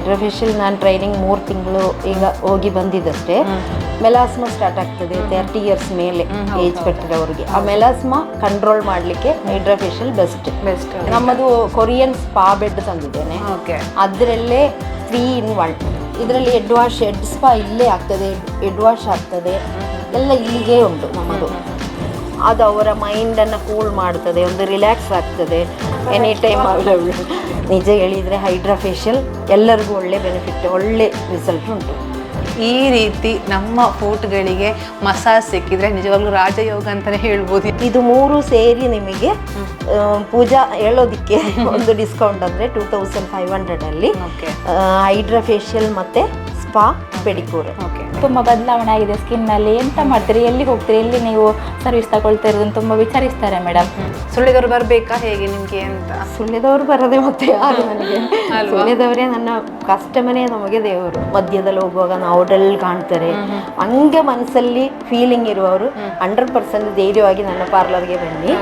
Hydra facial ನಾನು training 3 ತಿಂಗಳು ಈಗ ಹೋಗಿ ಬಂದಿದ್ದಷ್ಟೇ. ಮೆಲಾಸ್ಮಾ ಸ್ಟಾರ್ಟ್ ಆಗ್ತದೆ 30 ಇಯರ್ಸ್ ಮೇಲೆ ಏಜ್ ಕಟ್ಟಿರೋರಿಗೆ. ಆ ಮೆಲಾಸ್ಮಾ ಕಂಟ್ರೋಲ್ ಮಾಡಲಿಕ್ಕೆ ಹೈಡ್ರಾ ಫೇಶಿಯಲ್ ಬೆಸ್ಟ್. ನಮ್ಮದು ಕೊರಿಯನ್ ಸ್ಪಾ ಬೆಡ್ ತಂದಿದ್ದೇನೆ. ಅದರಲ್ಲೇ 3 in 1. ಇದರಲ್ಲಿ ಹೆಡ್ ವಾಶ್, ಹೆಡ್ ಸ್ಪಾ ಇಲ್ಲೇ ಆಗ್ತದೆ, ಹೆಡ್ ವಾಶ್ ಆಗ್ತದೆ, ಎಲ್ಲ ಇಲ್ಲಿಗೆ ಉಂಟು ನಮ್ಮದು. ಅದು ಅವರ ಮೈಂಡನ್ನು ಕೂಲ್ ಮಾಡ್ತದೆ, ಒಂದು ರಿಲ್ಯಾಕ್ಸ್ ಆಗ್ತದೆ, ಎನಿ ಟೈಮ್ ಅವೈಲಬಲ್. ನಿಜ ಹೇಳಿದರೆ ಹೈಡ್ರಾ ಫೇಶಿಯಲ್ ಎಲ್ಲರಿಗೂ ಒಳ್ಳೆ ಬೆನಿಫಿಟ್, ಒಳ್ಳೆ ರಿಸಲ್ಟ್ ಉಂಟು. ಈ ರೀತಿ ನಮ್ಮ ಫೂಟ್ಗಳಿಗೆ ಮಸಾಜ್ ಸಿಕ್ಕಿದ್ರೆ ನಿಜವಾಗ್ಲೂ ರಾಜಯೋಗ ಅಂತಲೇ ಹೇಳ್ಬೋದು. ಇದು 3 ಸೇರಿ ನಿಮಗೆ ಪೂಜಾ ಹೇಳೋದಕ್ಕೆ ಒಂದು ಡಿಸ್ಕೌಂಟ್ ಅಂದರೆ 2500 ಹೈಡ್ರಾ ಫೇಶಿಯಲ್ ಮತ್ತು ಸ್ಪಾ ಪೆಡಿಕ್ಯೂರ್. ತುಂಬ ಬದಲಾವಣೆ ಆಗಿದೆ ಸ್ಕಿನ್ನಲ್ಲಿ. ಎಂತ ಮಾಡ್ತೀರಿ, ಎಲ್ಲಿಗೆ ಹೋಗ್ತೀರಿ, ಎಲ್ಲಿ ನೀವು ಸರ್ವಿಸ್ ತಗೊಳ್ತಾ ಇರೋದನ್ನು ತುಂಬ ವಿಚಾರಿಸ್ತಾರೆ ಮೇಡಮ್. ಸುಳ್ಳಿದವರು ಬರಬೇಕಾ ಹೇಗೆ ನಿಮಗೆ ಅಂತ? ಸುಳ್ಳಿದವರು ಬರದೆ ಮತ್ತೆ ಯಾರು ನನಗೆ? ಸುಳ್ಳಿದವರೇ ನನ್ನ ಕಸ್ಟಮರೇ ನಮಗೆ ದೇವರು. ಮಧ್ಯದಲ್ಲಿ ಹೋಗುವಾಗ ನಾವು ಡಲ್ ಕಾಣ್ತಾರೆ, ಹಂಗೆ ಮನಸ್ಸಲ್ಲಿ ಫೀಲಿಂಗ್ ಇರುವವರು 100% ಧೈರ್ಯವಾಗಿ ನನ್ನ ಪಾರ್ಲರ್ಗೆ ಬನ್ನಿ.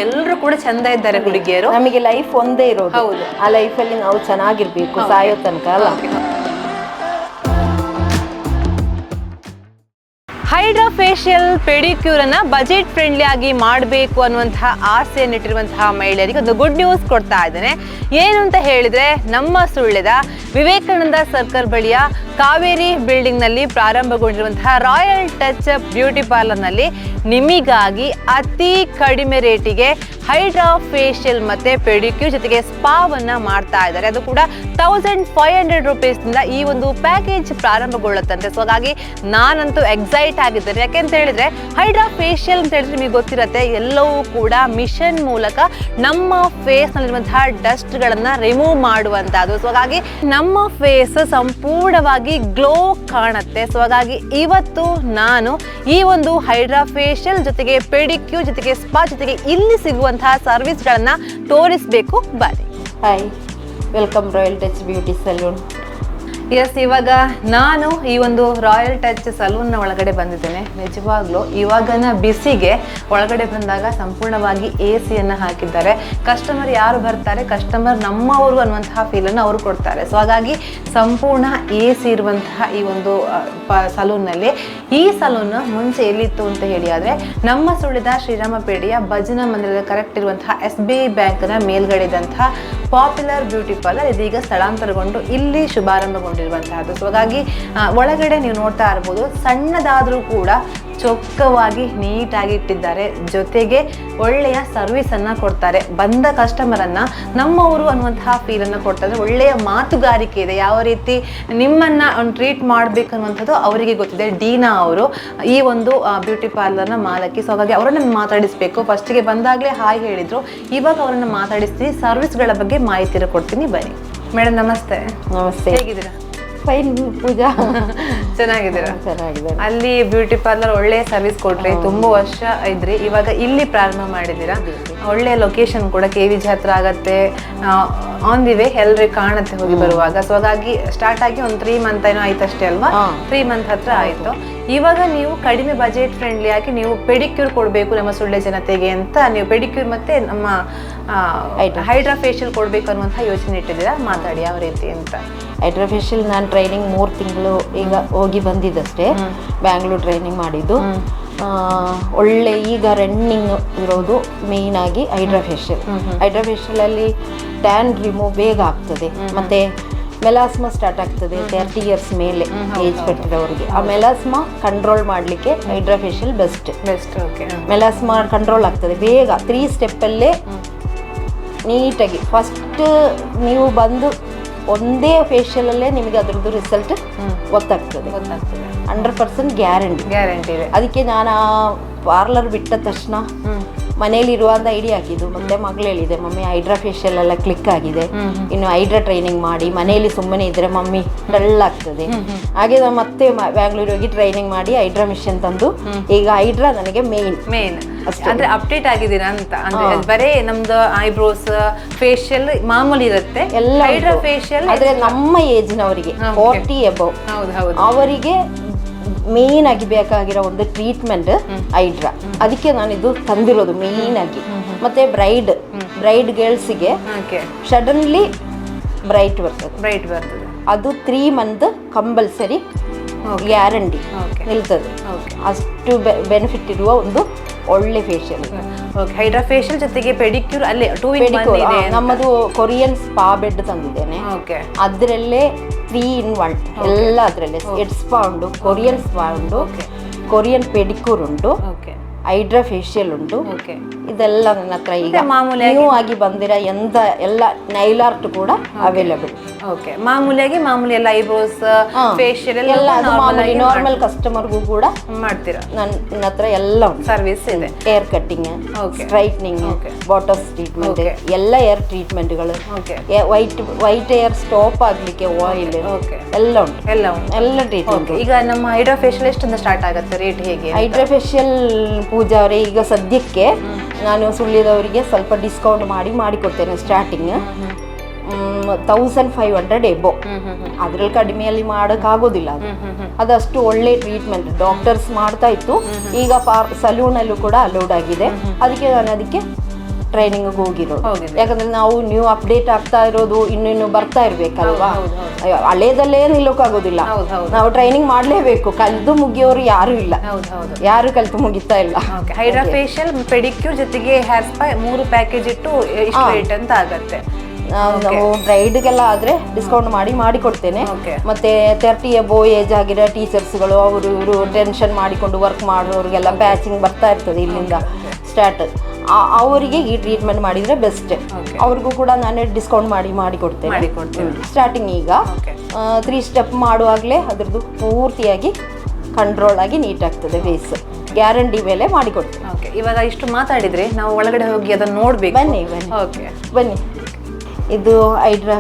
ಎಲ್ಲರೂ ಕೂಡ ಚಂದ ಇದ್ದಾರೆ ಹುಡುಗಿಯರು. ನಮಗೆ ಲೈಫ್ ಒಂದೇ ಇರೋದು. ಹೌದು, ಆ ಲೈಫಲ್ಲಿ ನಾವು ಚೆನ್ನಾಗಿರ್ಬೇಕು ಸಾಯೋ ತನಕ ಅಲ್ಲ. ಹೈಡ್ರಾ ಫೇಶಿಯಲ್ ಪೆಡಿಕ್ಯೂರನ್ನು ಬಜೆಟ್ ಫ್ರೆಂಡ್ಲಿ ಆಗಿ ಮಾಡಬೇಕು ಅನ್ನುವಂತಹ ಆಸೆಯನ್ನಿಟ್ಟಿರುವಂತಹ ಮಹಿಳೆಯರಿಗೆ ಒಂದು ಗುಡ್ ನ್ಯೂಸ್ ಕೊಡ್ತಾ ಇದ್ದೇನೆ. ಏನು ಅಂತ ಹೇಳಿದರೆ, ನಮ್ಮ ಸುಳ್ಯದ ವಿವೇಕಾನಂದ ಸರ್ಕಲ್ ಬಳಿಯ ಕಾವೇರಿ ಬಿಲ್ಡಿಂಗ್ನಲ್ಲಿ ಪ್ರಾರಂಭಗೊಂಡಿರುವಂತಹ ರಾಯಲ್ ಟಚ್ ಬ್ಯೂಟಿ ಪಾರ್ಲರ್ನಲ್ಲಿ ನಿಮಗಾಗಿ ಅತಿ ಕಡಿಮೆ ರೇಟಿಗೆ ಹೈಡ್ರಾ ಫೇಶಿಯಲ್ ಮತ್ತು ಪೆಡಿಕ್ಯೂರ್ ಜೊತೆಗೆ ಸ್ಪಾವನ್ನು ಮಾಡ್ತಾ ಇದ್ದಾರೆ. ಅದು ಕೂಡ 1500 ರೂಪೀಸ್ನಿಂದ ಈ ಒಂದು ಪ್ಯಾಕೇಜ್ ಪ್ರಾರಂಭಗೊಳ್ಳುತ್ತಂತೆ. ಸೊ ಹಾಗಾಗಿ ನಾನಂತೂ ಎಕ್ಸೈಟ್ ಆಗಿದ್ದೇನೆ. ಯಾಕೆಂತ ಹೇಳಿದರೆ ಹೈಡ್ರಾ ಫೇಶಿಯಲ್ ಅಂತ ಹೇಳಿದ್ರೆ ನಿಮಗೆ ಗೊತ್ತಿರುತ್ತೆ, ಎಲ್ಲವೂ ಕೂಡ ಮಿಷನ್ ಮೂಲಕ ನಮ್ಮ ಫೇಸ್ನಲ್ಲಿರುವಂತಹ ಡಸ್ಟ್ಗಳನ್ನು ರಿಮೂವ್ ಮಾಡುವಂಥದ್ದು. ಸೊ ಹಾಗಾಗಿ ನಮ್ಮ ಫೇಸ್ ಸಂಪೂರ್ಣವಾಗಿ ಗ್ಲೋ ಕಾಣುತ್ತೆ. ಸೊ ಹಾಗಾಗಿ ಇವತ್ತು ನಾನು ಈ ಒಂದು ಹೈಡ್ರಾ ಫೇಶಿಯಲ್ ಜೊತೆಗೆ ಪೆಡಿಕ್ಯೂರ್ ಜೊತೆಗೆ ಸ್ಪಾ ಜೊತೆಗೆ ಇಲ್ಲಿ ಸಿಗುವಂತಹ ಸರ್ವಿಸ್ಗಳನ್ನು ತೋರಿಸಬೇಕು. ಬನ್ನಿ. Hi, welcome royal touch beauty salon. Yes, ಇವಾಗ ನಾನು ಈ ಒಂದು ರಾಯಲ್ ಟಚ್ ಸಲೂನ್ನ ಒಳಗಡೆ ಬಂದಿದ್ದೇನೆ. ನಿಜವಾಗ್ಲೂ ಇವಾಗಿನ ಬಿಸಿಗೆ ಒಳಗಡೆ ಬಂದಾಗ ಸಂಪೂರ್ಣವಾಗಿ AC ಹಾಕಿದ್ದಾರೆ. ಕಸ್ಟಮರ್ ಯಾರು ಬರ್ತಾರೆ, ಕಸ್ಟಮರ್ ನಮ್ಮವರು ಅನ್ನುವಂತಹ ಫೀಲನ್ನು ಅವರು ಕೊಡ್ತಾರೆ. ಸೊ ಹಾಗಾಗಿ ಸಂಪೂರ್ಣ AC ಇರುವಂತಹ ಈ ಒಂದು ಸಲೂನ್ನಲ್ಲಿ, ಈ ಸಲೂನ್ ಮುಂಚೆ ಎಲ್ಲಿತ್ತು ಅಂತ ಹೇಳಿ ಆದರೆ ನಮ್ಮ ಸುಳ್ಳಿದ ಶ್ರೀರಾಮಪೇಟೆಯ ಭಜನಾ ಮಂದಿರದ ಕರೆಕ್ಟ್ ಇರುವಂತಹ SBI ಬ್ಯಾಂಕ್ನ ಮೇಲ್ಗಡೆ ಇದ್ದಂತಹ ಪಾಪ್ಯುಲರ್ ಬ್ಯೂಟಿ ಪಾರ್ಲರ್ ಇದೀಗ ಸ್ಥಳಾಂತರಗೊಂಡು ಇಲ್ಲಿ ಶುಭಾರಂಭಗೊಂಡಿರುವಂತಹದ್ದು. ಸೊ ಹಾಗಾಗಿ ಒಳಗಡೆ ನೀವು ನೋಡ್ತಾ ಇರ್ಬೋದು, ಸಣ್ಣದಾದರೂ ಕೂಡ ಚೊಕ್ಕವಾಗಿ ನೀಟಾಗಿ ಇಟ್ಟಿದ್ದಾರೆ. ಜೊತೆಗೆ ಒಳ್ಳೆಯ ಸರ್ವಿಸನ್ನು ಕೊಡ್ತಾರೆ. ಬಂದ ಕಸ್ಟಮರನ್ನು ನಮ್ಮವರು ಅನ್ನುವಂತಹ ಫೀಲನ್ನು ಕೊಡ್ತಾರೆ. ಒಳ್ಳೆಯ ಮಾತುಗಾರಿಕೆ ಇದೆ. ಯಾವ ರೀತಿ ನಿಮ್ಮನ್ನು ಟ್ರೀಟ್ ಮಾಡಬೇಕು ಅನ್ನುವಂಥದ್ದು ಅವರಿಗೆ ಗೊತ್ತಿದೆ. ಡೀನಾ ಅವರು ಈ ಒಂದು ಬ್ಯೂಟಿ ಪಾರ್ಲರ್ನ ಮಾಲಕಿ. ಸೊ ಹಾಗಾಗಿ ಅವರನ್ನು ಮಾತಾಡಿಸಬೇಕು. ಫಸ್ಟಿಗೆ ಬಂದಾಗಲೇ ಹಾಯ್ ಹೇಳಿದರು, ಇವಾಗ ಅವರನ್ನು ಮಾತಾಡಿಸ್ತೀನಿ, ಸರ್ವಿಸ್ಗಳ ಬಗ್ಗೆ ಮಾಹಿತಿ ಕೊಡ್ತೀನಿ. ಬನ್ನಿ ಮೇಡಮ್. ನಮಸ್ತೆ. ನಮಸ್ತೆ, ಹೇಗಿದ್ದೀರಾ? ಫೈನ್ ಪೂಜಾ. ಚೆನ್ನಾಗಿದ್ದೀರಾ? ಚೆನ್ನಾಗಿದೆ. ಅಲ್ಲಿ ಬ್ಯೂಟಿ ಪಾರ್ಲರ್ ಒಳ್ಳೆಯ ಸರ್ವಿಸ್ ಕೊಟ್ರಿ, ತುಂಬಾ ವರ್ಷ ಇದ್ರಿ, ಇವಾಗ ಇಲ್ಲಿ ಪ್ರಾರಂಭ ಮಾಡಿದ್ದೀರಾ. ಒಳ್ಳೆಯ ಲೊಕೇಶನ್ ಕೂಡ KVG ಹತ್ರ ಆಗತ್ತೆ, ಆನ್ ದಿ ವೇ ಎಲ್ರಿಗೆ ಕಾಣುತ್ತೆ ಹೋಗಿ ಬರುವಾಗ. ಸೊ ಹಾಗಾಗಿ ಸ್ಟಾರ್ಟ್ ಆಗಿ ಒಂದು 3 ಮಂತ್ ಏನೋ ಆಯ್ತು ಅಷ್ಟೇ ಅಲ್ವಾ? 3 ಮಂತ್ ಹತ್ರ ಆಯ್ತು. ಇವಾಗ ನೀವು ಕಡಿಮೆ ಬಜೆಟ್ ಫ್ರೆಂಡ್ಲಿ ಆಗಿ ನೀವು ಪೆಡಿಕ್ಯೂರ್ ಕೊಡಬೇಕು ನಮ್ಮ ಸುಳ್ಳೆ ಜನತೆಗೆ ಅಂತ ನೀವು ಪೆಡಿಕ್ಯೂರ್ ಮತ್ತೆ ನಮ್ಮ ಹೈಡ್ರಾ ಫೇಶಿಯಲ್ ಕೊಡಬೇಕು ಅನ್ನುವಂಥ ಯೋಚನೆ ಇಟ್ಟಿದ್ದೀರಾ. ಮಾತಾಡಿ ಯಾವ ರೀತಿ ಅಂತ. ಹೈಡ್ರಾ ಫೇಶಿಯಲ್ ನಾನು ಟ್ರೈನಿಂಗ್ 3 ತಿಂಗಳು ಈಗ ಹೋಗಿ ಬಂದಿದ್ದಷ್ಟೇ. ಬ್ಯಾಂಗ್ಳೂರ್ ಟ್ರೈನಿಂಗ್ ಮಾಡಿದ್ದು. ಒಳ್ಳೆ ಈಗ ರನ್ನಿಂಗ್ ಇರೋದು ಮೇಯ್ನ್ ಆಗಿ ಹೈಡ್ರಾ ಫೇಶಿಯಲ್. ಹೈಡ್ರಾ ಫೇಶಿಯಲಲ್ಲಿ ಟ್ಯಾನ್ ರಿಮೂವ್ ಬೇಗ ಆಗ್ತದೆ, ಮತ್ತು ಮೆಲಾಸ್ಮಾ ಸ್ಟಾರ್ಟ್ ಆಗ್ತದೆ 30 ಇಯರ್ಸ್ ಮೇಲೆ ಏಜ್ ಕಟ್ಟಿರೋರಿಗೆ. ಆ ಮೆಲಾಸ್ಮಾ ಕಂಟ್ರೋಲ್ ಮಾಡಲಿಕ್ಕೆ hydra facial best. Melasma control ಆಗ್ತದೆ ಬೇಗ, 3 ಸ್ಟೆಪ್ಪಲ್ಲೇ ನೀಟಾಗಿ. ಫಸ್ಟ್ ನೀವು ಬಂದು ಒಂದೇ ಫೇಶಿಯಲಲ್ಲೇ ನಿಮಗೆ ಅದರದ್ದು ರಿಸಲ್ಟ್ ಗೊತ್ತಾಗ್ತದೆ. 100% ಗ್ಯಾರಂಟಿ ಇದೆ. ಅದಕ್ಕೆ ನಾನು ಆ ಪಾರ್ಲರ್ ಬಿಟ್ಟ ತಕ್ಷಣ ಮನೇಲಿರುವಂಥ ಐಡಿಯಾ ಹಾಕಿದ್ದು. ಮತ್ತೆ ಮಗಳು ಹೇಳಿದೆ, ಮಮ್ಮಿ ಹೈಡ್ರಾ ಫೇಶಿಯಲ್ ಎಲ್ಲ ಕ್ಲಿಕ್ ಆಗಿದೆ, ಇನ್ನು ಹೈಡ್ರಾ ಟ್ರೈನಿಂಗ್ ಮಾಡಿ. ಮನೆಯಲ್ಲಿ ಸುಮ್ಮನೆ ಇದ್ರೆ ಮಮ್ಮಿ ಡಲ್ ಆಗ್ತದೆ. ಹಾಗೆ ನಾನು ಮತ್ತೆ ಬ್ಯಾಂಗ್ಳೂರ್ ಹೋಗಿ ಟ್ರೈನಿಂಗ್ ಮಾಡಿ ಹೈಡ್ರಾ ಮಿಷನ್ ತಂದು ಈಗ ಹೈಡ್ರಾ ನನಗೆ ಮೇನ್ ಅಂದ್ರೆ ಅಪ್ಡೇಟ್ ಆಗಿದ್ದೀರಾ ಅಂತ. ಅಂದ್ರೆ ಬರೇ ನಮ್ದು ಐಬ್ರೋಸ್ ಫೇಶಿಯಲ್ ಮಾಮೂಲಿ ಇರುತ್ತೆ, ಎಲ್ಲ ಹೈಡ್ರಾ ಫೇಶಿಯಲ್ ಆದ್ರೆ ನಮ್ಮ ಏಜ್ನವರಿಗೆ 40 ಎಬವ್ ಅವರಿಗೆ ಮೇನ್ ಆಗಿ ಬೇಕಾಗಿರೋ ಒಂದು ಟ್ರೀಟ್ಮೆಂಟ್ ಹೈಡ್ರಾ. ಅದಕ್ಕೆ ನಾನು ಇದು ತಂದಿರೋದು ಮೇನ್ ಆಗಿ. ಮತ್ತೆ ಬ್ರೈಡ್ ಗರ್ಲ್ಸಿಗೆ ಸಡನ್ಲಿ ಬ್ರೈಟ್ ಬರ್ತದೆ. ಬ್ರೈಟ್ ಬರ್ತದೆ. ಅದು 3 ಮಂತ್ ಕಂಪಲ್ಸರಿ ಗ್ಯಾರಂಟಿ ನಿಲ್ತದೆ. ಅಷ್ಟು ಬೆನಿಫಿಟ್ ಇರುವ ಒಂದು ಒಳ್ಳೆ ಫೇಶಿಯಲ್. ಹೈಡ್ರಾ ಫೇಶಿಯಲ್ ಜೊತೆಗೆ ಪೆಡಿಕ್ಯೂರ್ ಅಲ್ಲೇ 2 in 1 ಇದೆ. ನಮ್ಮದು ಕೊರಿಯನ್ ಸ್ಪಾ ಬೆಡ್ ತಂದಿದ್ದೇನೆ. ಅದರಲ್ಲೇ 3 in 1 ಎಲ್ಲ ಅದರಲ್ಲೇ. ಹೆಡ್ ಸ್ಪಾ ಉಂಟು, ಕೊರಿಯನ್ ಸ್ಪಾ ಉಂಟು, ಕೊರಿಯನ್ ಪೆಡಿಕ್ಯೂರ್ ಉಂಟು, ಹೈಡ್ರಾ ಫೇಶಿಯಲ್ ಉಂಟು. ಇದೆಲ್ಲ ನನ್ನ ಹತ್ರ ಈಗ ನ್ಯೂ ಆಗಿ ಬಂದಿರ ಎಲ್ಲ ನೈಲ್ ಆರ್ಟ್ ಕೂಡ ಅವೈಲೇಬಲ್. ಮಾಮೂಲಿ ಎಲ್ಲ ಐಬ್ರೋಸ್ ಫೇಶಿಯಲ್ ಎಲ್ಲ ಮಾಮೂಲಿ ನಾರ್ಮಲ್ ಕಸ್ಟಮರ್ಗೂ ಕೂಡ ಮಾಡ್ತೀರಾ? ನನ್ನ ಹತ್ರ ಎಲ್ಲ ಸರ್ವಿಸ್ ಇದೆ. Hair cutting, straightening, bottoms treatment, ಎಲ್ಲ ಹೇರ್ ಟ್ರೀಟ್ಮೆಂಟ್ಗಳು, ವೈಟ್ ಹೇರ್ ಸ್ಟಾಪ್ ಆಗ್ಲಿಕ್ಕೆ ಆಯಿಲ್ ಎಲ್ಲ ಉಂಟು. ಎಲ್ಲ ಟ್ರೀಟ್ಮೆಂಟ್. ಈಗ ನಮ್ಮ ಹೈಡ್ರಾ ಫೇಶಿಯಲ್ ಎಷ್ಟಿಂದ ಸ್ಟಾರ್ಟ್ ಆಗುತ್ತೆ? ರೇಟ್ ಹೇಗೆ? ಹೈಡ್ರಾ ಫೇಶಿಯಲ್ ಪೂಜಾ ಅವರೇ, ಈಗ ಸದ್ಯಕ್ಕೆ ನಾನು ಸುಳ್ಯದವರಿಗೆ ಸ್ವಲ್ಪ ಡಿಸ್ಕೌಂಟ್ ಮಾಡಿಕೊಡ್ತೇನೆ. Starting 1500 above. ಅದ್ರಲ್ಲಿ ಕಡಿಮೆಯಲ್ಲಿ ಮಾಡೋಕ್ಕಾಗೋದಿಲ್ಲ. ಅದಷ್ಟು ಒಳ್ಳೆ ಟ್ರೀಟ್ಮೆಂಟ್ ಡಾಕ್ಟರ್ಸ್ ಮಾಡ್ತಾ ಇತ್ತು. ಈಗ ಸಲೂನಲ್ಲೂ ಕೂಡ ಅಲೌಡ್ ಆಗಿದೆ. ಅದಕ್ಕೆ ನಾನು ಟ್ರೈನಿಂಗ್ ಹೋಗಿರೋದು. ಯಾಕಂದ್ರೆ ನಾವು ನ್ಯೂ ಅಪ್ಡೇಟ್ ಆಗ್ತಾ ಇರೋದು, ಇನ್ನು ಬರ್ತಾ ಇರ್ಬೇಕಲ್ವಾ. ಹಳೇದಲ್ಲೇ ನಿಲ್ಲೋಕ್ಕಾಗೋದಿಲ್ಲ. ನಾವು ಟ್ರೈನಿಂಗ್ ಮಾಡ್ಲೇಬೇಕು. ಕಲ್ತು ಮುಗಿಯೋರು ಯಾರು ಇಲ್ಲ, ಯಾರು ಕಲ್ತು ಮುಗಿತಾ ಇಲ್ಲ. ಹೈಡ್ರಾ ಫೇಶಿಯಲ್, ಪೆಡಿಕ್ಯೂರ್ ಜೊತೆಗೆ ಹೇರ್ ಸ್ಪಾ 3 ಪ್ಯಾಕೇಜ್ ಇಟ್ಟು ಇಷ್ಟು ರೇಟ್ ಅಂತ ಆಗತ್ತೆ. ನಾವು ಬ್ರೈಡ್ಗೆಲ್ಲ ಆದ್ರೆ ಡಿಸ್ಕೌಂಟ್ ಮಾಡಿ ಕೊಡ್ತೇನೆ. ಮತ್ತೆ 30 ಎಬೋ ಏಜ್ ಆಗಿರೋ ಟೀಚರ್ಸ್ಗಳು, ಅವರು ಇವರು ಟೆನ್ಷನ್ ಮಾಡಿಕೊಂಡು ವರ್ಕ್ ಮಾಡೋರಿಗೆಲ್ಲ ಪ್ಯಾಚಿಂಗ್ ಬರ್ತಾ ಇರ್ತದೆ ಇಲ್ಲಿಂದ ಸ್ಟಾರ್ಟ್. ಅವರಿಗೆ ಈ ಟ್ರೀಟ್ಮೆಂಟ್ ಮಾಡಿದರೆ ಬೆಸ್ಟ್. ಅವ್ರಿಗೂ ಕೂಡ ನಾನೇ ಡಿಸ್ಕೌಂಟ್ ಮಾಡಿ ಕೊಡ್ತೇನೆ. ಸ್ಟಾರ್ಟಿಂಗ್ ಈಗ 3 ಸ್ಟೆಪ್ ಮಾಡುವಾಗಲೇ ಅದ್ರದ್ದು ಪೂರ್ತಿಯಾಗಿ ಕಂಟ್ರೋಲ್ ಆಗಿ ನೀಟ್ ಆಗ್ತದೆ. ಫೇಸ್ ಗ್ಯಾರಂಟಿ ಮೇಲೆ ಮಾಡಿಕೊಡ್ತೇನೆ. ಇವಾಗ ಇಷ್ಟು ಮಾತಾಡಿದ್ರೆ ನಾವು ಒಳಗಡೆ ಹೋಗಿ ಅದನ್ನು ನೋಡ್ಬೇಕು. ಬನ್ನಿ. ಇದು ಹೈಡ್ರಾ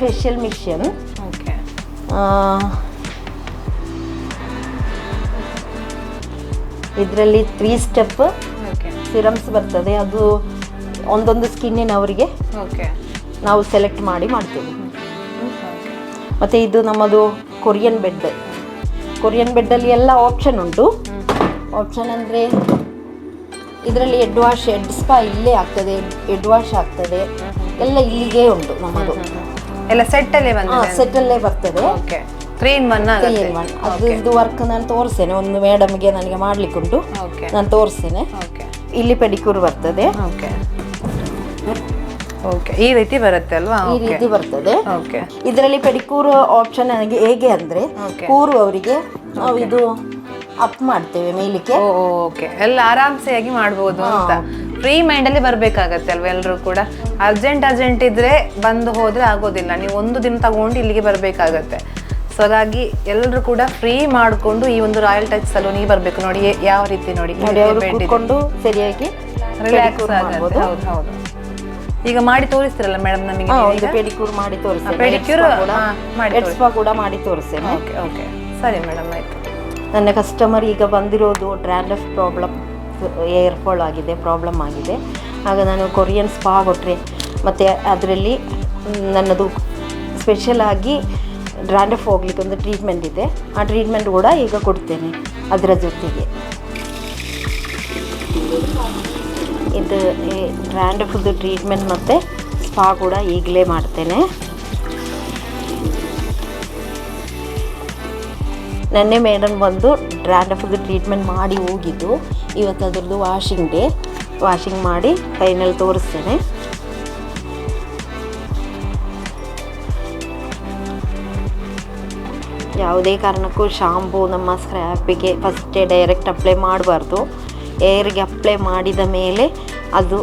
ಫೇಶಿಯಲ್ ಮಿಷನ್. ಇದರಲ್ಲಿ 3 ಸ್ಟೆಪ್ ಸಿರಮ್ಸ್ ಬರ್ತದೆ. ಅದು ಒಂದೊಂದು ಸ್ಕಿನ್ನಿನವರಿಗೆ ನಾವು ಸೆಲೆಕ್ಟ್ ಮಾಡ್ತೇವೆ. ಮತ್ತು ಇದು ನಮ್ಮದು ಕೊರಿಯನ್ ಬೆಡ್ಡಲ್ಲಿ ಎಲ್ಲ ಆಪ್ಷನ್ ಉಂಟು. ಆಪ್ಷನ್ ಅಂದರೆ ಇದರಲ್ಲಿ ಹೆಡ್ ಸ್ಪಾ ಇಲ್ಲೇ ಆಗ್ತದೆ, ಹೆಡ್ ವಾಶ್ ಆಗ್ತದೆ, ಎಲ್ಲ ಇಲ್ಲಿಗೆ ಉಂಟು. ನಮ್ಮದು ಎಲ್ಲ ಸೆಟ್ಟಲ್ಲೇ ಬರ್ತದೆ. 3 in 1 ಅದ್ರದ್ದು ವರ್ಕ್ ನಾನು ತೋರಿಸ್ತೇನೆ. ಒಂದು ಮೇಡಮ್ಗೆ ನನಗೆ ಮಾಡ್ಲಿಕ್ಕುಂಟು, ನಾನು ತೋರಿಸ್ತೇನೆ. ಇಲ್ಲಿ ಪೆಡಿಕ್ಯೂರ್ ಬರ್ತದೆ. ಈ ರೀತಿ ಬರುತ್ತೆ ಅಲ್ವಾ? ಈ ರೀತಿ ಬರ್ತದೆ. ಇದರಲ್ಲಿ ಪೆಡಿಕ್ಯೂರ್ ಆಪ್ಷನ್ ನನಗೆ ಹೇಗೆ ಅಂದ್ರೆ, ಕೂರುವವರಿಗೆ ನಾವು ಇದು ಅಪ್ ಮಾಡ್ತೇವೆ ಮೇಲಿಕ್ಕೆ. ಎಲ್ಲ ಆರಾಮ್ಸೆ ಆಗಿ ಮಾಡ್ಬೋದು ಅಂತ. ಫ್ರೀ ಮೈಂಡ್ ಅಲ್ಲಿ ಬರ್ಬೇಕಾಗತ್ತೆ ಅಲ್ವಾ ಎಲ್ಲರೂ ಕೂಡ. ಅರ್ಜೆಂಟ್ ಇದ್ರೆ ಬಂದು ಹೋದ್ರೆ ಆಗೋದಿಲ್ಲ. ನೀವು ಒಂದು ದಿನ ತಗೊಂಡು ಇಲ್ಲಿಗೆ ಬರ್ಬೇಕಾಗತ್ತೆ. ಸೊ ಹಾಗಾಗಿ ಎಲ್ಲರೂ ಕೂಡ ಫ್ರೀ ಮಾಡಿಕೊಂಡು ಈ ಒಂದು ರಾಯಲ್ ಟಚ್ ಸಲೂನಿಗೆ ಬರಬೇಕು. ನೋಡಿ ಯಾವ ರೀತಿ ನೋಡಿ ಕೂತ್ಕೊಂಡು ಸರಿಯಾಗಿ ರಿಲ್ಯಾಕ್ಸ್ ಆಗುತ್ತೆ. ಹೌದು. ಈಗ ಮಾಡಿ ತೋರಿಸ್ತಿರಲ್ಲ ಮೇಡಮ್ ನಮಗೆ? ಪೆಡಿಕ್ಯೂರ್ ಮಾಡಿ ತೋರಿಸ್ತೇನೆ. ಪೆಡಿಕ್ಯೂರ್ ಹೆಡ್ ಸ್ಪಾ ಕೂಡ ಮಾಡಿ ತೋರಿಸ್ತೇನೆ. ಓಕೆ ಸರಿ ಮೇಡಮ್, ಆಯ್ತು. ನನ್ನ ಕಸ್ಟಮರ್ ಈಗ ಬಂದಿರೋದು ಡ್ರ್ಯಾಂಡ್ರಫ್ ಏರ್ ಫಾಲ್ ಪ್ರಾಬ್ಲಮ್ ಆಗಿದೆ. ಆಗ ನಾನು ಕೊರಿಯನ್ ಸ್ಪಾ ಕೊಟ್ಟರೆ, ಮತ್ತು ಅದರಲ್ಲಿ ನನ್ನದು ಸ್ಪೆಷಲ್ ಆಗಿ ಡ್ರ್ಯಾಂಡ್ರಫ್ ಹೋಗ್ಲಿಕ್ಕೆ ಒಂದು ಟ್ರೀಟ್ಮೆಂಟ್ ಇದೆ. ಆ ಟ್ರೀಟ್ಮೆಂಟ್ ಕೂಡ ಈಗ ಕೊಡ್ತೇನೆ ಅದರ ಜೊತೆಗೆ. ಇದು ಡ್ರ್ಯಾಂಡ್ರಫ್ದು ಟ್ರೀಟ್ಮೆಂಟ್ ಮತ್ತು ಸ್ಪಾ ಕೂಡ ಈಗಲೇ ಮಾಡ್ತೇನೆ. ನೆನ್ನೆ ಮೇಡಮ್ ಬಂದು ಡ್ರ್ಯಾಂಡ್ರಫ್ದು ಟ್ರೀಟ್ಮೆಂಟ್ ಮಾಡಿ ಹೋಗಿದ್ದು. ಇವತ್ತು ಅದರದ್ದು ವಾಷಿಂಗ್ ಮಾಡಿ ಫೈನಲ್ ತೋರಿಸ್ತೇನೆ. ಯಾವುದೇ ಕಾರಣಕ್ಕೂ ಶಾಂಪೂ ನಮ್ಮ ಸ್ಕ್ರ್ಯಾಪಿಗೆ ಫಸ್ಟೇ ಡೈರೆಕ್ಟ್ ಅಪ್ಲೈ ಮಾಡಬಾರ್ದು. ಏರ್ಗೆ ಅಪ್ಲೈ ಮಾಡಿದ ಮೇಲೆ ಅದು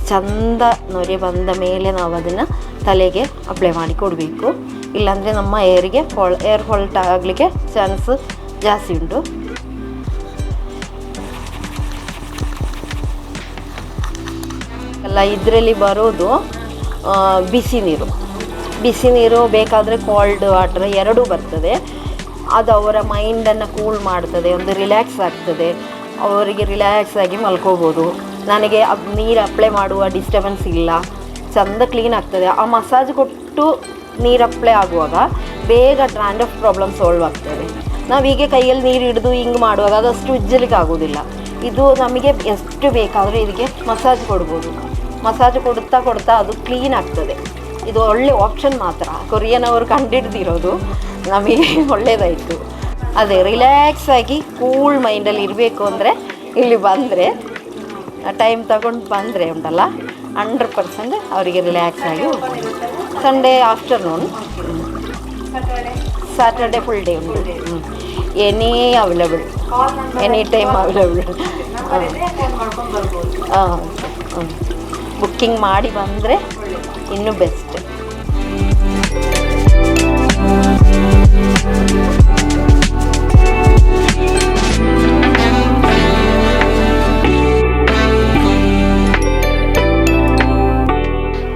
ಚಂದ ನೊರೆ ಬಂದ ಮೇಲೆ ನಾವು ಅದನ್ನು ತಲೆಗೆ ಅಪ್ಲೈ ಮಾಡಿ ಕೊಡಬೇಕು. ಇಲ್ಲಾಂದರೆ ನಮ್ಮ ಏರ್ ಫಾಲ್ಟ್ ಆಗಲಿಕ್ಕೆ ಚಾನ್ಸ್ ಜಾಸ್ತಿ ಉಂಟು. ಇದರಲ್ಲಿ ಬರೋದು ಬಿಸಿ ನೀರು ಬೇಕಾದರೆ ಕೋಲ್ಡ್ ವಾಟರ್ ಎರಡೂ ಬರ್ತದೆ. ಅದು ಅವರ ಮೈಂಡನ್ನು ಕೂಲ್ ಮಾಡ್ತದೆ, ಒಂದು ರಿಲ್ಯಾಕ್ಸ್ ಆಗ್ತದೆ. ಅವರಿಗೆ ರಿಲ್ಯಾಕ್ಸ್ ಆಗಿ ಮಲ್ಕೋಬೋದು. ನನಗೆ ನೀರು ಅಪ್ಲೈ ಮಾಡುವ ಡಿಸ್ಟರ್ಬೆನ್ಸ್ ಇಲ್ಲ, ಚೆಂದ ಕ್ಲೀನ್ ಆಗ್ತದೆ. ಆ ಮಸಾಜ್ ಕೊಟ್ಟು ನೀರು ಅಪ್ಲೈ ಆಗುವಾಗ ಬೇಗ ಡ್ರ್ಯಾಂಡ್ರಫ್ ಪ್ರಾಬ್ಲಮ್ ಸಾಲ್ವ್ ಆಗ್ತದೆ. ನಾವೀಗ ಕೈಯಲ್ಲಿ ನೀರು ಹಿಡಿದು ಹಿಂಗೆ ಮಾಡುವಾಗ ಅದಷ್ಟು ಉಜ್ಜಲಿಕ್ಕೆ ಆಗೋದಿಲ್ಲ. ಇದು ನಮಗೆ ಎಷ್ಟು ಬೇಕಾದರೂ ಇದಕ್ಕೆ ಮಸಾಜ್ ಕೊಡ್ಬೋದು. ಮಸಾಜ್ ಕೊಡ್ತಾ ಕೊಡ್ತಾ ಅದು ಕ್ಲೀನ್ ಆಗ್ತದೆ. ಇದು ಒಳ್ಳೆ ಆಪ್ಷನ್ ಮಾತ್ರ, ಕೊರಿಯನ್ ಅವರು ಕಂಡಿಡ್ದಿರೋದು, ನಮಗೆ ಒಳ್ಳೆಯದಾಯಿತು. ಅದೇ ರಿಲ್ಯಾಕ್ಸ್ ಆಗಿ ಕೂಲ್ ಮೈಂಡಲ್ಲಿ ಇರಬೇಕು ಅಂದರೆ ಇಲ್ಲಿ ಬಂದರೆ, ಟೈಮ್ ತಗೊಂಡು ಬಂದರೆ ಉಂಟಲ್ಲ 100% ಅವರಿಗೆ ರಿಲ್ಯಾಕ್ಸ್ ಆಗಿ ಹೋಗ್ಬೋದು. Sunday afternoon, Saturday full day ಉಂಟು. Any available, any time available. Booking ಮಾಡಿ ಬಂದರೆ ಇನ್ನೂ ಬೆಸ್ಟ್.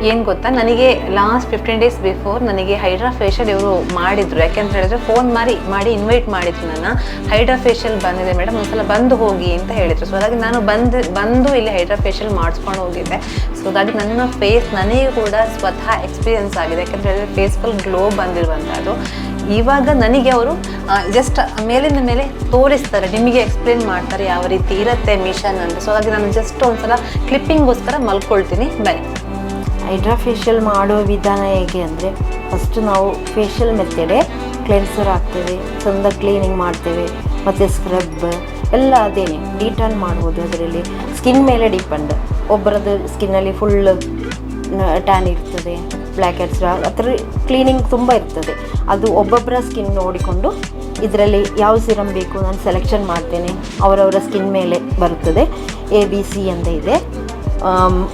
ಏನು ಗೊತ್ತಾ, ನನಗೆ ಲಾಸ್ಟ್ 15 days ಬಿಫೋರ್ ನನಗೆ ಹೈಡ್ರಾ ಫೇಶಿಯಲ್ ಇವರು ಮಾಡಿದ್ರು. ಯಾಕೆಂತ ಹೇಳಿದ್ರೆ ಫೋನ್ ಮಾಡಿ ಇನ್ವೈಟ್ ಮಾಡಿದ್ರು ನನ್ನ. ಹೈಡ್ರಾ ಫೇಶಿಯಲ್ ಬಂದಿದೆ ಮೇಡಮ್, ಒಂದ್ಸಲ ಬಂದು ಹೋಗಿ ಅಂತ ಹೇಳಿದ್ರು. ಸೊ ಹಾಗಾಗಿ ನಾನು ಬಂದು ಇಲ್ಲಿ ಹೈಡ್ರಾ ಫೇಶಿಯಲ್ ಮಾಡಿಸ್ಕೊಂಡು ಹೋಗಿದ್ದೆ. ಸೊ ಹಾಗಾಗಿ ನನ್ನ ಫೇಸ್ ನನಗೆ ಕೂಡ ಸ್ವತಃ ಎಕ್ಸ್ಪೀರಿಯನ್ಸ್ ಆಗಿದೆ. ಯಾಕೆಂತ ಹೇಳಿದ್ರೆ ಫೇಸ್ ಫುಲ್ ಗ್ಲೋ ಬಂದಿರುವಂಥದ್ದು. ಇವಾಗ ನನಗೆ ಅವರು ಜಸ್ಟ್ ಮೇಲಿಂದ ಮೇಲೆ ತೋರಿಸ್ತಾರೆ, ನಿಮಗೆ ಎಕ್ಸ್ಪ್ಲೇನ್ ಮಾಡ್ತಾರೆ ಯಾವ ರೀತಿ ಇರುತ್ತೆ ಮಿಷನ್ ಅಂತ. ಸೊ ಹಾಗಾಗಿ ನಾನು ಜಸ್ಟ್ ಒಂದ್ಸಲ ಕ್ಲಿಪ್ಪಿಂಗ್ಗೋಸ್ಕರ ಮಲ್ಕೊಳ್ತೀನಿ. ಬನ್ನಿ. ಹೈಡ್ರಾ ಫೇಶಿಯಲ್ ಮಾಡೋ ವಿಧಾನ ಹೇಗೆ ಅಂದರೆ, ಫಸ್ಟು ನಾವು ಫೇಶಿಯಲ್ ಮೆಥಡೇ ಕ್ಲೆನ್ಸರ್ ಹಾಕ್ತೇವೆ, ಚಂದ ಕ್ಲೀನಿಂಗ್ ಮಾಡ್ತೇವೆ, ಮತ್ತು ಸ್ಕ್ರಬ್ ಎಲ್ಲ ಅದೇನೆ. ಡಿಟಾನ್ ಮಾಡ್ಬೋದು, ಅದರಲ್ಲಿ ಸ್ಕಿನ್ ಮೇಲೆ ಡಿಪೆಂಡ್. ಒಬ್ಬರದ್ದು ಸ್ಕಿನ್ನಲ್ಲಿ ಫುಲ್ ಟ್ಯಾನ್ ಇರ್ತದೆ, ಬ್ಲ್ಯಾಕ್ ಹೆಡ್ಸ್, ಆ ಥರ ಕ್ಲೀನಿಂಗ್ ತುಂಬ ಇರ್ತದೆ. ಅದು ಒಬ್ಬೊಬ್ಬರ ಸ್ಕಿನ್ ನೋಡಿಕೊಂಡು ಇದರಲ್ಲಿ ಯಾವ ಸಿರಮ್ ಬೇಕು ನಾನು ಸೆಲೆಕ್ಷನ್ ಮಾಡ್ತೇನೆ. ಅವರವರ ಸ್ಕಿನ್ ಮೇಲೆ ಬರುತ್ತದೆ, ABC ಅಂತ ಇದೆ.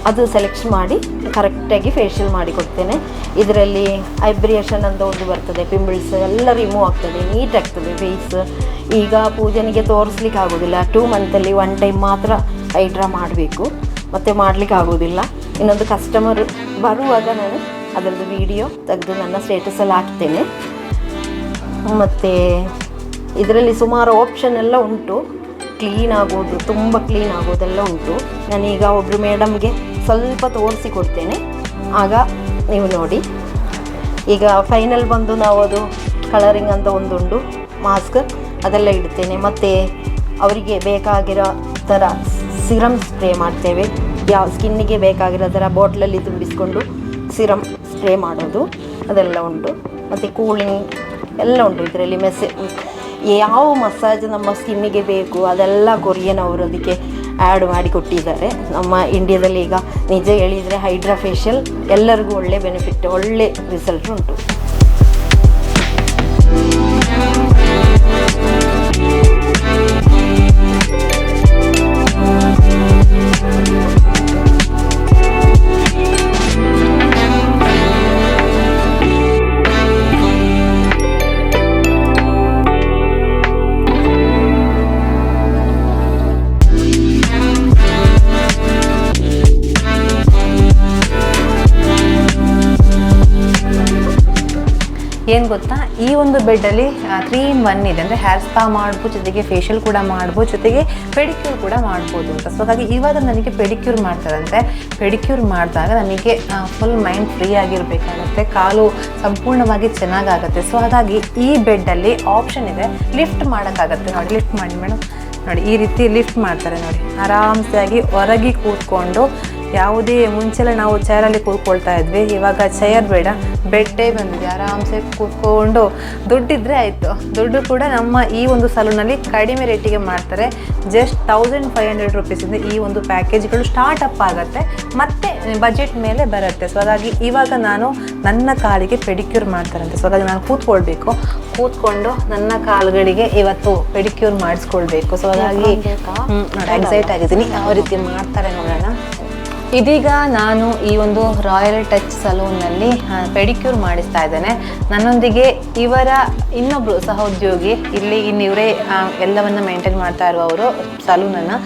ಅದು ಸೆಲೆಕ್ಟ್ ಮಾಡಿ ಕರೆಕ್ಟಾಗಿ ಫೇಶಿಯಲ್ ಮಾಡಿ ಕೊಡ್ತೇನೆ. ಇದರಲ್ಲಿ ಐಬ್ರಿಯೇಷನ್ ಅಂತ ಒಂದು ಬರ್ತದೆ, ಪಿಂಪಲ್ಸ್ ಎಲ್ಲ ರಿಮೂವ್ ಆಗ್ತದೆ, ನೀಟ್ ಆಗ್ತದೆ ಫೇಸ್. ಈಗ ಪೂಜನಿಗೆ ತೋರಿಸ್ಲಿಕ್ಕೆ ಆಗೋದಿಲ್ಲ, 2 ಮಂತಲ್ಲಿ 1 ಟೈಮ್ ಮಾತ್ರ ಹೈಡ್ರಾ ಮಾಡಬೇಕು, ಮತ್ತು ಮಾಡಲಿಕ್ಕೆ ಆಗೋದಿಲ್ಲ. ಇನ್ನೊಂದು ಕಸ್ಟಮರ್ ಬರುವಾಗ ನಾನು ಅದರದ್ದು ವಿಡಿಯೋ ತೆಗೆದು ನನ್ನ ಸ್ಟೇಟಸಲ್ಲಿ ಹಾಕ್ತೇನೆ. ಮತ್ತು ಇದರಲ್ಲಿ ಸುಮಾರು ಆಪ್ಷನ್ ಎಲ್ಲ ಉಂಟು. ಕ್ಲೀನ್ ಆಗೋದು, ತುಂಬ ಕ್ಲೀನ್ ಆಗೋದೆಲ್ಲ ಉಂಟು. ನಾನೀಗ ಒಬ್ಬರು ಮೇಡಮ್ಗೆ ಸ್ವಲ್ಪ ತೋರಿಸಿ ಕೊಡ್ತೇನೆ, ಆಗ ನೀವು ನೋಡಿ. ಈಗ ಫೈನಲ್ ಬಂದು ನಾವು ಅದು ಕಲರಿಂಗ್ ಅಂತ ಒಂದುಂಟು ಮಾಸ್ಕ್, ಅದೆಲ್ಲ ಇಡ್ತೇನೆ. ಮತ್ತು ಅವರಿಗೆ ಬೇಕಾಗಿರೋ ಥರ ಸಿರಮ್ ಸ್ಪ್ರೇ ಮಾಡ್ತೇವೆ. ಯಾವ ಸ್ಕಿನ್ನಿಗೆ ಬೇಕಾಗಿರೋ ಥರ ಬಾಟ್ಲಲ್ಲಿ ತುಂಬಿಸ್ಕೊಂಡು ಸಿರಮ್ ಸ್ಪ್ರೇ ಮಾಡೋದು ಅದೆಲ್ಲ ಉಂಟು. ಮತ್ತು ಕೂಲಿಂಗ್ ಎಲ್ಲ ಉಂಟು ಇದರಲ್ಲಿ. ಯಾವ ಮಸಾಜ್ ನಮ್ಮ ಸ್ಕಿನ್ನಿಗೆ ಬೇಕು ಅದೆಲ್ಲ ಕೊರಿಯನ್ ಅವರು ಅದಕ್ಕೆ ಆ್ಯಡ್ ಮಾಡಿ ಕೊಟ್ಟಿದ್ದಾರೆ. ನಮ್ಮ ಇಂಡಿಯಾದಲ್ಲಿ ಈಗ ನಿಜ ಹೇಳಿದರೆ ಹೈಡ್ರಾ ಫೇಶಿಯಲ್ ಎಲ್ಲರಿಗೂ ಒಳ್ಳೆ ಬೆನಿಫಿಟ್, ಒಳ್ಳೆ ರಿಸಲ್ಟ್ ಉಂಟು. ಏನು ಗೊತ್ತಾ, ಈ ಒಂದು ಬೆಡ್ಡಲ್ಲಿ 3 in 1 ಇದೆ. ಅಂದರೆ ಹೇರ್ ಸ್ಪಾ ಮಾಡ್ಬೋದು, ಜೊತೆಗೆ ಫೇಶಿಯಲ್ ಕೂಡ ಮಾಡ್ಬೋದು, ಜೊತೆಗೆ ಪೆಡಿಕ್ಯೂರ್ ಕೂಡ ಮಾಡ್ಬೋದು ಅಂತ. ಸೊ ಹಾಗಾಗಿ ಇವಾಗ ನನಗೆ ಪೆಡಿಕ್ಯೂರ್ ಮಾಡ್ತಾರಂತೆ. ಪೆಡಿಕ್ಯೂರ್ ಮಾಡಿದಾಗ ನನಗೆ ಫುಲ್ ಮೈಂಡ್ ಫ್ರೀ ಆಗಿರಬೇಕಾಗತ್ತೆ, ಕಾಲು ಸಂಪೂರ್ಣವಾಗಿ ಚೆನ್ನಾಗಾಗುತ್ತೆ. ಸೊ ಹಾಗಾಗಿ ಈ ಬೆಡ್ಡಲ್ಲಿ ಆಪ್ಷನ್ ಇದೆ, ಲಿಫ್ಟ್ ಮಾಡೋಕ್ಕಾಗತ್ತೆ. ನೋಡಿ, ಲಿಫ್ಟ್ ಮಾಡಿ ಮೇಡಮ್, ನೋಡಿ ಈ ರೀತಿ ಲಿಫ್ಟ್ ಮಾಡ್ತಾರೆ. ನೋಡಿ ಆರಾಮ್ಸಾಗಿ ಹೊರಗೆ ಕೂತ್ಕೊಂಡು, ಯಾವುದೇ ಮುಂಚೆಲ್ಲ ನಾವು ಚೇರಲ್ಲಿ ಕೂತ್ಕೊಳ್ತಾ ಇದ್ವಿ, ಇವಾಗ ಚೇರ್ ಬೇಡ, ಬೆಡ್ಡೇ ಬಂದಿದೆ. ಆರಾಮ್ಸೆ ಕೂತ್ಕೊಂಡು ದುಡ್ಡಿದ್ರೆ ಆಯಿತು. ದುಡ್ಡು ಕೂಡ ನಮ್ಮ ಈ ಒಂದು ಸಲೂನಲ್ಲಿ ಕಡಿಮೆ ರೇಟಿಗೆ ಮಾಡ್ತಾರೆ. ಜಸ್ಟ್ 1500 ರೂಪೀಸಿಂದ ಈ ಒಂದು ಪ್ಯಾಕೇಜ್ಗಳು ಸ್ಟಾರ್ಟಪ್ ಆಗುತ್ತೆ, ಮತ್ತು ಬಜೆಟ್ ಮೇಲೆ ಬರುತ್ತೆ. ಸೊ ಹಾಗಾಗಿ ಇವಾಗ ನಾನು ನನ್ನ ಕಾಲಿಗೆ ಪೆಡಿಕ್ಯೂರ್ ಮಾಡ್ತಾರಂತೆ. ಸೊ ಹಾಗಾಗಿ ನಾನು ಕೂತ್ಕೊಂಡು ನನ್ನ ಕಾಲುಗಳಿಗೆ ಇವತ್ತು ಪೆಡಿಕ್ಯೂರ್ ಮಾಡಿಸ್ಕೊಳ್ಬೇಕು. ಸೊ ಹಾಗಾಗಿ ಎಕ್ಸೈಟ್ ಆಗಿದ್ದೀನಿ, ಯಾವ ರೀತಿ ಮಾಡ್ತಾರೆ ನೋಡೋಣ. ಇದೀಗ ನಾನು ಈ ಒಂದು ರಾಯಲ್ ಟಚ್ ಸಲೂನ್ನಲ್ಲಿ ಪೆಡಿಕ್ಯೂರ್ ಮಾಡಿಸ್ತಾ ಇದ್ದೇನೆ. ನನ್ನೊಂದಿಗೆ ಇವರ ಇನ್ನೊಬ್ಬರು ಸಹೋದ್ಯೋಗಿ, ಇಲ್ಲಿ ಇವರೇ ಎಲ್ಲವನ್ನ ಮೇಂಟೈನ್ ಮಾಡ್ತಾ ಇರುವವರು ಸಲೂನನ್ನು,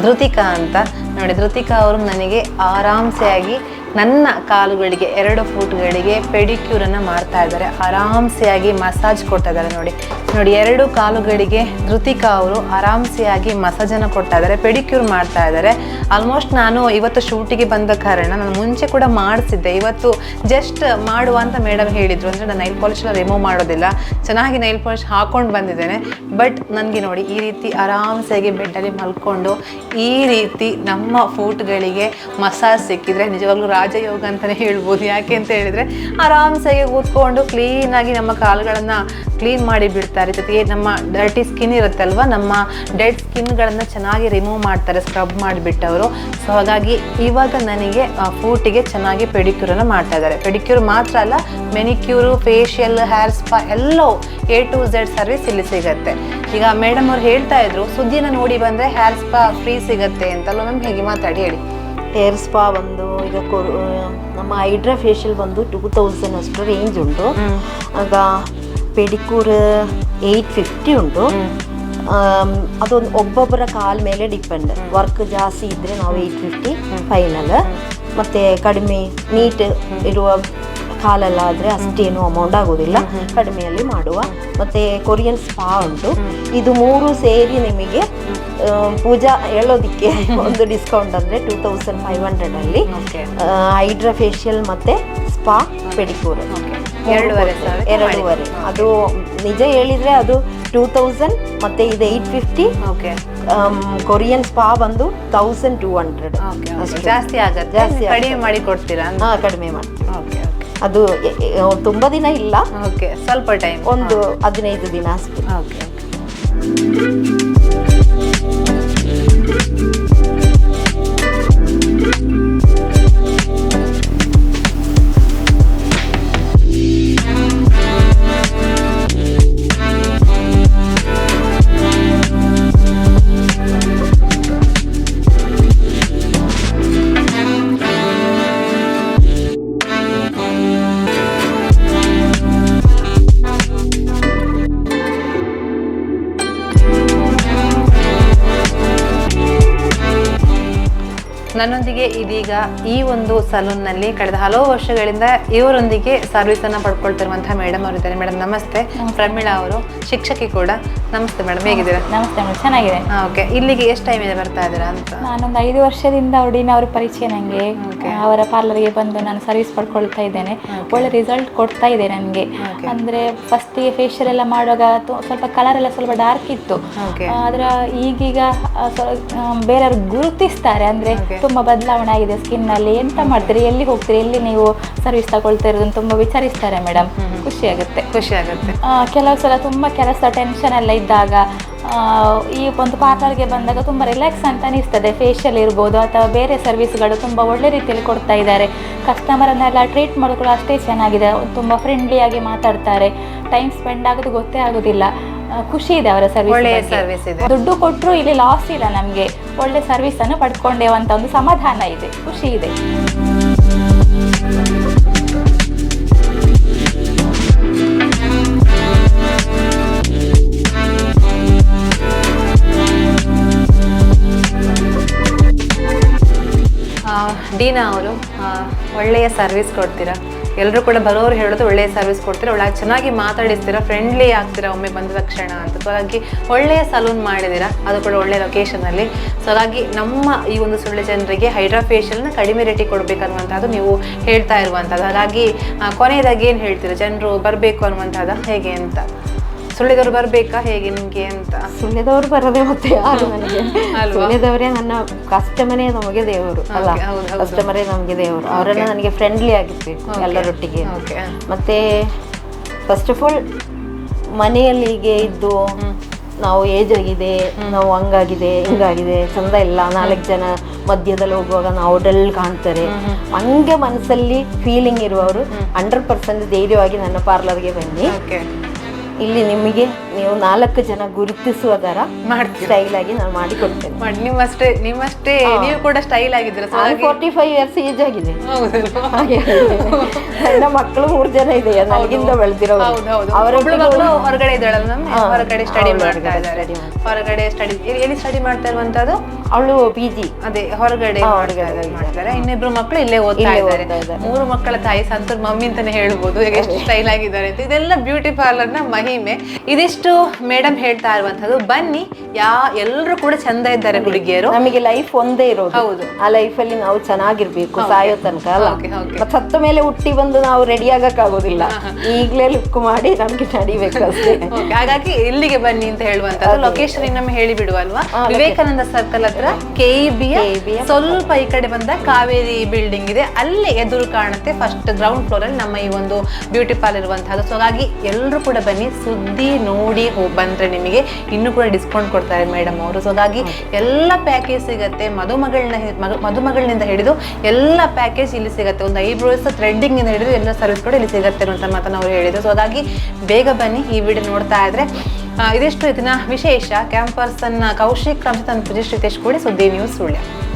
ಧೃತಿಕಾ ಅಂತ. ನೋಡಿ, ಧೃತಿಕಾ ಅವರು ನನಗೆ ಆರಾಮ್ಸೆ ಆಗಿ ನನ್ನ ಕಾಲುಗಳಿಗೆ 2 ಫೂಟ್ಗಳಿಗೆ ಪೆಡಿಕ್ಯೂರನ್ನು ಮಾಡ್ತಾ ಇದ್ದಾರೆ. ಆರಾಮ್ಸೆಯಾಗಿ ಮಸಾಜ್ ಕೊಡ್ತಾ ಇದ್ದಾರೆ. ನೋಡಿ 2 ಕಾಲುಗಳಿಗೆ ಧೃತಿಕಾ ಅವರು ಆರಾಮ್ಸೆಯಾಗಿ ಮಸಾಜನ್ನು ಕೊಡ್ತಾ ಇದ್ದಾರೆ, ಪೆಡಿಕ್ಯೂರ್ ಮಾಡ್ತಾ ಇದ್ದಾರೆ. ಆಲ್ಮೋಸ್ಟ್ ನಾನು ಇವತ್ತು ಶೂಟಿಗೆ ಬಂದ ಕಾರಣ ನಾನು ಮುಂಚೆ ಕೂಡ ಮಾಡಿಸಿದ್ದೆ, ಇವತ್ತು ಜಸ್ಟ್ ಮಾಡುವ ಅಂತ ಮೇಡಮ್ ಹೇಳಿದ್ರು. ಅಂದರೆ ನಾನು ನೈಲ್ ಪಾಲಿಶ್ ರಿಮೂವ್ ಮಾಡೋದಿಲ್ಲ, ಚೆನ್ನಾಗಿ ನೈಲ್ ಪಾಲಿಶ್ ಹಾಕೊಂಡು ಬಂದಿದ್ದೇನೆ. ಬಟ್ ನನಗೆ ನೋಡಿ ಈ ರೀತಿ ಆರಾಮ್ಸಾಗಿ ಬೆಡ್ಡಲ್ಲಿ ಮಲ್ಕೊಂಡು ಈ ರೀತಿ ನಮ್ಮ ಫೂಟ್ಗಳಿಗೆ ಮಸಾಜ್ ಸಿಕ್ಕಿದ್ರೆ ನಿಜವಾಗ್ಲೂ ರಾಜಯೋಗ ಅಂತಲೇ ಹೇಳ್ಬೋದು. ಯಾಕೆ ಅಂತ ಹೇಳಿದರೆ ಆರಾಮ್ಸಾಗಿ ಕೂತ್ಕೊಂಡು ಕ್ಲೀನಾಗಿ ನಮ್ಮ ಕಾಲುಗಳನ್ನು ಕ್ಲೀನ್ ಮಾಡಿ ಬಿಡ್ತಾರೆ. ಜೊತೆಗೆ ನಮ್ಮ ಡರ್ಟಿ ಸ್ಕಿನ್ ಇರುತ್ತಲ್ವ, ನಮ್ಮ ಡೆಡ್ ಸ್ಕಿನ್ಗಳನ್ನು ಚೆನ್ನಾಗಿ ರಿಮೂವ್ ಮಾಡ್ತಾರೆ ಸ್ಕ್ರಬ್ ಮಾಡಿಬಿಟ್ಟವರು. ಸೊ ಹಾಗಾಗಿ ಇವಾಗ ನನಗೆ ಫೂಟಿಗೆ ಚೆನ್ನಾಗಿ ಪೆಡಿಕ್ಯೂರನ್ನು ಮಾಡ್ತಾ ಇದ್ದಾರೆ. ಪೆಡಿಕ್ಯೂರ್ ಮಾತ್ರ ಅಲ್ಲ, ಮೆನಿಕ್ಯೂರು, ಫೇಶಿಯಲ್, ಹೇರ್ ಸ್ಪಾ ಎಲ್ಲವೂ A to Z ಸರ್ವಿಸ್ ಇಲ್ಲಿ ಸಿಗುತ್ತೆ. ಈಗ ಮೇಡಮ್ ಅವ್ರು ಹೇಳ್ತಾ ಇದ್ರು, ಸುದ್ದಿನ ನೋಡಿ ಬಂದರೆ ಹೇರ್ ಸ್ಪಾ ಫ್ರೀ ಸಿಗುತ್ತೆ ಅಂತಲ್ವ ಮ್ಯಾಮ್? ಹೇಗೆ ಮಾತಾಡಿ ಹೇಳಿ. ಹೇರ್ ಸ್ಪಾ ಬಂದು ಈಗ ನಮ್ಮ ಹೈಡ್ರಾ ಫೇಶಿಯಲ್ ಬಂದು 2000 ಅಷ್ಟು ರೇಂಜ್ ಉಂಟು. ಆಗ ಪೆಡಿಕ್ಯೂರ್ 850 ಉಂಟು. ಅದೊಂದು ಒಬ್ಬೊಬ್ಬರ ಕಾಲ ಮೇಲೆ ಡಿಪೆಂಡ್. ವರ್ಕ್ ಜಾಸ್ತಿ ಇದ್ದರೆ ನಾವು 850 ಫೈನಲ್. ಮತ್ತು ಕಡಿಮೆ ನೀಟ್ ಇರುವ ಕಾಲಲ್ಲಾದರೆ ಅಷ್ಟೇನು ಅಮೌಂಟ್ ಆಗೋದಿಲ್ಲ, ಕಡಿಮೆಯಲ್ಲಿ ಮಾಡುವ. ಮತ್ತು ಕೊರಿಯನ್ ಸ್ಪಾ ಉಂಟು. ಇದು 3 ಸೇರಿ ನಿಮಗೆ ಪೂಜಾ ಹೇಳೋದಕ್ಕೆ ಒಂದು ಡಿಸ್ಕೌಂಟ್ ಅಂದರೆ 2500 ಹೈಡ್ರಾ ಫೇಶಿಯಲ್ ಮತ್ತು ಸ್ಪಾ ಪೆಡಿಕ್ಯೂರ್ 2.5. ಅದು ನಿಜ ಹೇಳಿದರೆ ಅದು 2000 ಮತ್ತು ಇದು 850. ಕೊರಿಯನ್ ಸ್ಪಾ ಬಂದು 1200. ಜಾಸ್ತಿ ಆಗುತ್ತೆ, ಜಾಸ್ತಿ ಕಡಿಮೆ ಮಾಡಿ ಕೊಡ್ತೀರಾ? ಕಡಿಮೆ ಮಾಡ್ತೀವಿ. ಅದು ತುಂಬ ದಿನ ಇಲ್ಲ, ಸ್ವಲ್ಪ ಟೈಮ್, ಒಂದು 15 ದಿನ ಅಷ್ಟೇ. ನನ್ನೊಂದಿಗೆ ಇದೀಗ ಈ ಒಂದು ಸಲೂನ್ನಲ್ಲಿ ಕಳೆದ ಹಲವು ವರ್ಷಗಳಿಂದ ಇವರೊಂದಿಗೆ ಸರ್ವಿಸನ್ನು ಪಡ್ಕೊಳ್ತಿರುವಂತಹ ಮೇಡಮ್ ಅವರಿದ್ದಾರೆ. ಮೇಡಮ್ ನಮಸ್ತೆ. ಪ್ರಮೀಳಾ ಅವರು ಶಿಕ್ಷಕಿ ಕೂಡ. ನಮಸ್ತೆ ಮೇಡಮ್, ಹೇಗಿದ್ದೀರಾ? ನಮಸ್ತೆ ಮೇಡಮ್, ಚೆನ್ನಾಗಿದೆ. ಓಕೆ, ಇಲ್ಲಿಗೆ ಎಷ್ಟು ಟೈಮ್ ಇದೆ ಬರ್ತಾ ಇದ್ದೀರಾ ಅಂತ? ನಾನೊಂದು 5 ವರ್ಷದಿಂದ ಅವ್ರ ಪರಿಚಯ ನನಗೆ. ಅವರ ಪಾರ್ಲರ್ಗೆ ಬಂದು ನಾನು ಸರ್ವಿಸ್ ಪಡ್ಕೊಳ್ತಾ ಇದ್ದೇನೆ. ಒಳ್ಳೆ ರಿಸಲ್ಟ್ ಕೊಡ್ತಾ ಇದೆ ನನಗೆ. ಅಂದರೆ ಫಸ್ಟಿಗೆ ಫೇಶಿಯಲ್ ಎಲ್ಲ ಮಾಡುವಾಗ ಸ್ವಲ್ಪ ಕಲರ್ ಎಲ್ಲ ಸ್ವಲ್ಪ ಡಾರ್ಕ್ ಇತ್ತು. ಆದರೆ ಈಗೀಗ ಬೇರೆಯವ್ರು ಗುರುತಿಸ್ತಾರೆ. ಅಂದರೆ ತುಂಬ ಬದಲಾವಣೆ ಆಗಿದೆ ಸ್ಕಿನ್ನಲ್ಲಿ. ಎಂತ ಮಾಡ್ತೀರಿ, ಎಲ್ಲಿ ಹೋಗ್ತೀರಿ, ಎಲ್ಲಿ ನೀವು ಸರ್ವಿಸ್ ತಗೊಳ್ತಾ ಇರೋದನ್ನು ತುಂಬ ವಿಚಾರಿಸ್ತಾರೆ ಮೇಡಮ್. ಖುಷಿ ಆಗುತ್ತೆ. ಕೆಲವು ಸಲ ತುಂಬ ಕೆಲಸ ಟೆನ್ಷನ್ ಎಲ್ಲ ಇದ್ದಾಗ ಈ ಒಂದು ಪಾರ್ಲರ್ಗೆ ಬಂದಾಗ ತುಂಬ ರಿಲ್ಯಾಕ್ಸ್ ಅಂತ ಅನಿಸ್ತದೆ. ಫೇಶಿಯಲ್ ಇರ್ಬೋದು ಅಥವಾ ಬೇರೆ ಸರ್ವಿಸ್ಗಳು ತುಂಬ ಒಳ್ಳೆ ರೀತಿಯಲ್ಲಿ ಕೊಡ್ತಾ ಇದ್ದಾರೆ. ಕಸ್ಟಮರನ್ನೆಲ್ಲ ಟ್ರೀಟ್ ಮಾಡೋದು ಅಷ್ಟೇ ಚೆನ್ನಾಗಿದೆ. ತುಂಬ ಫ್ರೆಂಡ್ಲಿಯಾಗಿ ಮಾತಾಡ್ತಾರೆ. ಟೈಮ್ ಸ್ಪೆಂಡ್ ಆಗೋದು ಗೊತ್ತೇ ಆಗೋದಿಲ್ಲ. ಖುಷಿ ಇದೆ ಅವರ ಸರ್ವಿಸ್. ದುಡ್ಡು ಕೊಟ್ಟರು ಇಲ್ಲಿ ಲಾಸ್ ಇಲ್ಲ, ನಮಗೆ ಒಳ್ಳೆ ಸರ್ವಿಸನ್ನು ಪಡ್ಕೊಂಡೇವಂತ ಒಂದು ಸಮಾಧಾನ ಇದೆ, ಖುಷಿ ಇದೆ. ಡೀನಾ ಅವರು ಒಳ್ಳೆಯ ಸರ್ವಿಸ್ ಕೊಡ್ತೀರಾ. ಎಲ್ಲರೂ ಕೂಡ ಬರೋರು ಹೇಳೋದು ಒಳ್ಳೆಯ ಸರ್ವಿಸ್ ಕೊಡ್ತೀರಾ, ಒಳ್ಳೆ ಚೆನ್ನಾಗಿ ಮಾತಾಡಿಸ್ತೀರಾ, ಫ್ರೆಂಡ್ಲಿ ಆಗ್ತೀರಾ ಒಮ್ಮೆ ಬಂದ ತಕ್ಷಣ ಅಂತ. ಸೊ ಹಾಗಾಗಿ ಒಳ್ಳೆಯ ಸಲೂನ್ ಮಾಡಿದ್ದೀರಾ, ಅದು ಕೂಡ ಒಳ್ಳೆಯ ಲೊಕೇಶನಲ್ಲಿ. ಸೊ ಹಾಗಾಗಿ ನಮ್ಮ ಈ ಒಂದು ಸುಳ್ಳೆ ಜನರಿಗೆ ಹೈಡ್ರಾ ಫೇಶಿಯಲ್ನ ಕಡಿಮೆ ರೇಟಿಗೆ ಕೊಡಬೇಕನ್ನುವಂಥದ್ದು ನೀವು ಹೇಳ್ತಾ ಇರುವಂಥದ್ದು. ಹಾಗಾಗಿ ಕೊನೆಯದಾಗಿ ಏನು ಹೇಳ್ತೀರಾ, ಜನರು ಬರಬೇಕು ಅನ್ನುವಂಥದ್ದು ಹೇಗೆ ಅಂತ? ಸುಳ್ಳೆದವ್ರು ಬರಬೇಕಾ ಹೇಗೆ ನಿಮಗೆ ಅಂತ? ಸುಳ್ಳೆದವ್ರು ಬರದೆ ಮತ್ತೆ ಯಾರು ನನಗೆ? ಸುಳ್ಳೆದವರೇ ನನ್ನ ಕಸ್ಟಮರೇ ನಮಗೆ ದೇವರು ಅಲ್ಲ, ಕಸ್ಟಮರೇ ನಮಗೆ ದೇವರು. ಅವರನ್ನು ನನಗೆ ಫ್ರೆಂಡ್ಲಿ ಆಗಿರ್ಬೇಕು ಎಲ್ಲರೊಟ್ಟಿಗೆ. ಮತ್ತೆ ಫಸ್ಟ್ ಆಫ್ ಆಲ್ ಮನೆಯಲ್ಲಿ ಹೀಗೆ ಇದ್ದು ನಾವು ಏಜ್ ಆಗಿದೆ, ನಾವು ಹಂಗಾಗಿದೆ ಹಿಂಗಾಗಿದೆ ಚಂದ ಇಲ್ಲ, 4 ಜನ ಮಧ್ಯದಲ್ಲಿ ಹೋಗುವಾಗ ನಾವು ಡಲ್ ಕಾಣ್ತಾರೆ, ಹಂಗೆ ಮನಸ್ಸಲ್ಲಿ ಫೀಲಿಂಗ್ ಇರುವವರು 100% ಧೈರ್ಯವಾಗಿ ನನ್ನ ಪಾರ್ಲರ್ಗೆ ಬನ್ನಿ. ಇಲ್ಲಿ ನಿಮಗೆ ನೀವು 4 ಜನ ಗುರುತಿಸುವ ತರ ಮಾಡ್ತೀವಿ. ಸ್ಟೈಲ್ ಆಗಿ ನಾನು ಮಾಡಿ ಕೊಡ್ತೇನೆ. ನಿಮ್ಮಷ್ಟೇ ನೀವು ಕೂಡ ಸ್ಟೈಲ್ ಆಗಿದ್ದೀರಾ. 45 ಇಯರ್ಸ್ ಏಜ್ ಆಗಿದೆ. ಹೌದಲ್ವಾ? ಹಾಗೆ ನನ್ನ ಮಕ್ಕಳು 3 ಜನ ಇದೆ ನನಗಿಂತ ಬೆಳೆದಿರೋರು. ಹೌದೌದು. ಅವರ ಮಗಳು ಹೊರಗಡೆ ಇದ್ದಾಳಲ್ಲ ನಮ್ಗೆ, ಹೊರಗಡೆ ಸ್ಟಡಿ ಮಾಡ್ತಾ ಇದ್ದಾರೆ. ಹೊರಗಡೆ ಸ್ಟಡಿ ಎಲ್ಲಿ ಸ್ಟಡಿ ಮಾಡ್ತಾ ಇರುವಂತದ್ದು? ಅವಳು PG. ಅದೇ ಹೊರಗಡೆ ಮಾಡ್ತಾರೆ. ಇನ್ನಿಬ್ರು ಮಕ್ಕಳು ಇಲ್ಲೇ ಓದ್ತಾ ಇದ್ದಾರೆ. 3 ಮಕ್ಕಳ ತಾಯಿ ಸಂತೂರ್ ಮಮ್ಮಿ ಅಂತಾನೆ ಹೇಳ್ಬೋದು, ಎಷ್ಟು ಸ್ಟೈಲ್ ಆಗಿದ್ದಾರೆ ಅಂತ. ಇದೆಲ್ಲ ಬ್ಯೂಟಿ ಪಾರ್ಲರ್ ನ ಮಹಿಮೆ. ಇದಿಷ್ಟು ಮೇಡಮ್ ಹೇಳ್ತಾ ಇರುವಂತದ್ದು. ಬನ್ನಿ, ಎಲ್ಲರೂ ಕೂಡ ಚಂದ ಇದ್ದಾರೆ ಹುಡುಗಿಯರು. ನಮಗೆ ಲೈಫ್ ಒಂದೇ ಇರೋದು. ಹೌದು. ಆ ಲೈಫ್ ಅಲ್ಲಿ ನಾವು ಚೆನ್ನಾಗಿರ್ಬೇಕು ಸಾಯೋ ತನಕ ಅಲ್ಲ. ಮತ್ತೆ ಸತ್ತ ಮೇಲೆ ಹುಟ್ಟಿ ಬಂದು ನಾವು ರೆಡಿ ಆಗಕ್ ಆಗೋದಿಲ್ಲ. ಈಗ್ಲೇ ಲುಕ್ ಮಾಡಿ ನಮ್ಗೆ ನಡಿಬೇಕು ಅಷ್ಟೇ. ಹಾಗಾಗಿ ಇಲ್ಲಿಗೆ ಬನ್ನಿ ಅಂತ ಹೇಳುವಂತದ್ದು. ಲೊಕೇಶನ್ ಇನ್ನೊಮ್ಮೆ ಹೇಳಿ ಬಿಡುವಲ್ವಾ? ವಿವೇಕಾನಂದ ಸರ್ಕಲ್ ಹತ್ರ KEB ಸ್ವಲ್ಪ ಈ ಕಡೆ ಬಂದ ಕಾವೇರಿ ಬಿಲ್ಡಿಂಗ್ ಇದೆ, ಅಲ್ಲಿ ಎದುರು ಕಾಣುತ್ತೆ. ಫಸ್ಟ್ ಗ್ರೌಂಡ್ ಫ್ಲೋರ್ ಅಲ್ಲಿ ನಮ್ಮ ಈ ಒಂದು ಬ್ಯೂಟಿ ಪಾರ್ಲರ್ ಇರುವಂತಹದ್ದು. ಸೊ ಹಾಗಾಗಿ ಎಲ್ಲರೂ ಕೂಡ ಬನ್ನಿ, ಸುದ್ದಿ ನೋಡಿ ಬಂದ್ರೆ ನಿಮಗೆ ಇನ್ನೂ ಕೂಡ ಡಿಸ್ಕೌಂಟ್ ಕೊಡ್ತಾರೆ ಮೇಡಮ್ ಅವರು. ಸೊ ಹಾಗಾಗಿ ಎಲ್ಲ ಪ್ಯಾಕೇಜ್ ಸಿಗುತ್ತೆ. ಮದುಮಗಳಿಂದ ಹಿಡಿದು ಎಲ್ಲ ಪ್ಯಾಕೇಜ್ ಇಲ್ಲಿ ಸಿಗುತ್ತೆ. ಒಂದು ಐಬ್ರೋಸ್ ಥ್ರೆಡ್ಡಿಂಗ್ ಇಂದ ಹಿಡಿದು ಎಲ್ಲ ಸರ್ವಿಸ್ ಕೂಡ ಇಲ್ಲಿ ಸಿಗುತ್ತೆ ಅಂತ ಮಾತನ್ನು ಅವರು ಹೇಳಿದ್ರು. ಸೊ ಹಾಗಾಗಿ ಬೇಗ ಬನ್ನಿ, ಈ ವಿಡಿಯೋ ನೋಡ್ತಾ ಇದ್ರೆ. ಇದಿಷ್ಟು ಇದನ್ನ ವಿಶೇಷ. ಕ್ಯಾಂಪರ್ಸನ್ ಕೌಶಿಕ್, ರಂಜಿತ್, ಪೂಜೆ, ಶ್ರೀತೇಶ್ ಕೂಡಿ ಸುದ್ದಿ ನ್ಯೂಸ್ ಸುಳ್ಯ.